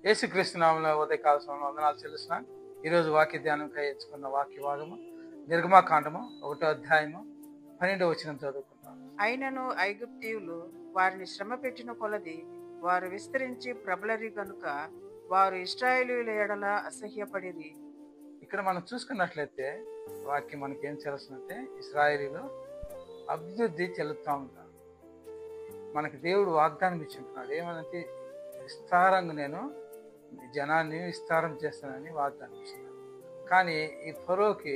యేసుక్రీస్తు నామములో ఉదయకాల సమయంలో వందనాలు చెల్లిస్తున్నాను. ఈరోజు వాక్య ధ్యానంకై ఎంచుకున్న వాక్య భాగము నిర్గమాకాండము 1వ అధ్యాయము 12వ వచనం చదువుకుంటాం. అయినను ఐగుప్తీయులు వారిని శ్రమ పెట్టిన కొలది వారు విస్తరించి ప్రబలరి గనుక వారు ఇశ్రాయేలీయుల ఎడల అసహ్యపడిరి. ఇక్కడ మనం చూసుకున్నట్లయితే వాక్యం మనకి ఏం తెలుస్తుందంటే ఇశ్రాయేలీలో అభివృద్ధి చెల్లుతూ ఉంటారు. మనకి దేవుడు వాగ్దానం ఇచ్చుంటున్నాడు. ఏమనంటే విస్తారంగా నేను జనాన్ని విస్తారం చేస్తానని వాగ్దానం ఇస్తున్నాను. కానీ ఈ ఫరోకి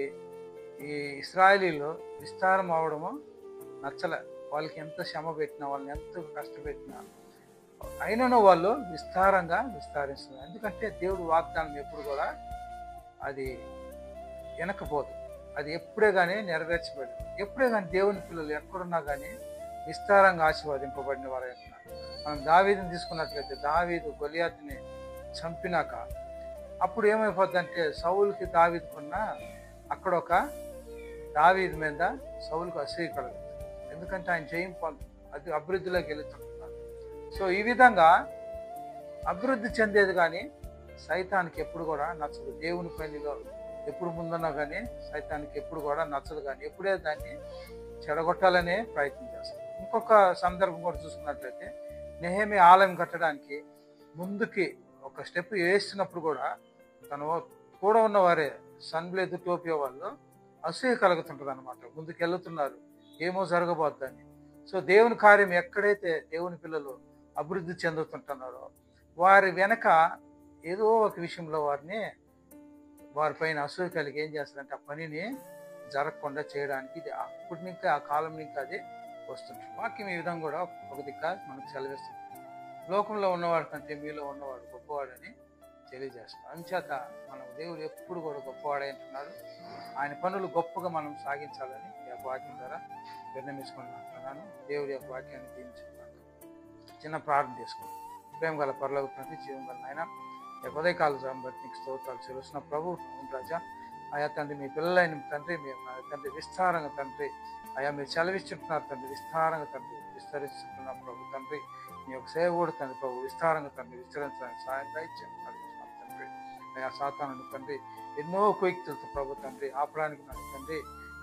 ఈ ఇశ్రాయేలీలో విస్తారం అవడము నచ్చలే. వాళ్ళకి ఎంత శ్రమ పెట్టినా, వాళ్ళని ఎంత కష్టపెట్టినా అయినను వాళ్ళు విస్తారంగా విస్తరిస్తున్నారు. ఎందుకంటే దేవుడు వాగ్దానం ఎప్పుడు కూడా అది వెనకపోదు. అది ఎప్పుడే కానీ నెరవేర్చబడదు. ఎప్పుడే కానీ దేవుని పిల్లలు ఎక్కడున్నా కానీ విస్తారంగా ఆశీర్వదింపబడిన వారు అంటున్నారు. మనం దావీదుని తీసుకున్నట్లయితే దావీదు గొలియాతుని చంపినాక అప్పుడు ఏమైపోద్దంటే సౌలుకి దావీదుకున్న అక్కడ ఒక దావీదు మీద సౌలుకు అసూయ కలుగుతుంది. ఎందుకంటే ఆయన జయం అది అభివృద్ధిలోకి వెళుతుంటున్నారు. సో ఈ విధంగా అభివృద్ధి చెందేది కానీ సైతానికి ఎప్పుడు కూడా నచ్చదు. దేవుని పనిలో ఎప్పుడు ముందున్నా కానీ సైతానికి ఎప్పుడు కూడా నచ్చదు. కానీ ఎప్పుడే దాన్ని చెడగొట్టాలనే ప్రయత్నం చేస్తారు. ఇంకొక సందర్భం కూడా చూసుకున్నట్లయితే నెహెమీయా ఆలయం కట్టడానికి ముందుకి ఒక స్టెప్ వేస్తున్నప్పుడు కూడా తను కూడా ఉన్నవారే సన్బ్లేదు టోపియో వాళ్ళు అసూయ కలుగుతుంటుంది అనమాట. ముందుకు వెళ్తున్నారు, ఏమో జరగబోద్దని. సో దేవుని కార్యం ఎక్కడైతే దేవుని పిల్లలు అభివృద్ధి చెందుతుంటున్నారో వారి వెనక ఏదో ఒక విషయంలో వారిపైన అసూయ కలిగి ఏం చేస్తారంటే ఆ పనిని జరగకుండా చేయడానికి ఇది అప్పటి నుంచి ఆ కాలం నుంచి అది వస్తుంది. వాక్యం ఈ విధంగా కూడా ఒక దిక్కు మనకు సెలవిస్తుంది. లోకంలో ఉన్నవాడు కంటే మీలో ఉన్నవాడు గొప్పవాడని తెలియజేస్తాం. అంచేత మనం దేవుడు ఎప్పుడు కూడా గొప్పవాడే అంటున్నాడు. ఆయన పనులు గొప్పగా మనం సాగించాలని ఈ యొక్క వాక్యం ద్వారా విన్నవించుకుంటున్నాను. దేవుడి యొక్క వాక్యాన్ని దీవించుకున్నాను. చిన్న ప్రార్థన చేసుకున్నాను. ప్రేమ గల పరలోక తండ్రి, జీవం గల నాయన, ఉదయకాల జాము బట్టి నీకు స్తోత్రాలు చెల్లిస్తున్న ప్రభు రాజా. ఆయా తండ్రి మీ పిల్లలైన తండ్రి, మీరు తండ్రి విస్తారంగా తండ్రి అయా మీరు సెలవిస్తుంటున్నారు తండ్రి. విస్తారంగా తండ్రి విస్తరిస్తున్న ప్రభు తండ్రి మీ యొక్క సేవ కూడా తండ్రి ప్రభు విస్తారంగా తండ్రి విస్తరించడానికి సహాయం దయచేస్తున్నాం తండ్రి. అయా సాతాను తండ్రి ఎన్నో కుయుక్తులతో ప్రభు తండ్రి ఆపడానికి నాకు తండ్రి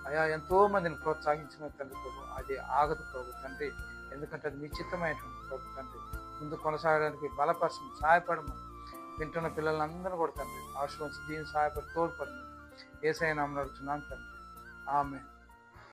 అయా ఎంతో మందిని ప్రోత్సహించిన తండ్రి ప్రభు అది ఆగదు ప్రభు తండ్రి. ఎందుకంటే అది మీ చిత్తమైనటువంటి ప్రభు తండ్రి. ముందు కొనసాగడానికి బలపరచడం సహాయపడమని వింటున్న పిల్లలందరూ కూడా తండ్రి ఆశ్రయించి దీన్ని సహాయపడి తోడ్పడమని యేసయ్య నామమున అడుగుతున్నాను తండ్రి. ఆమేన్.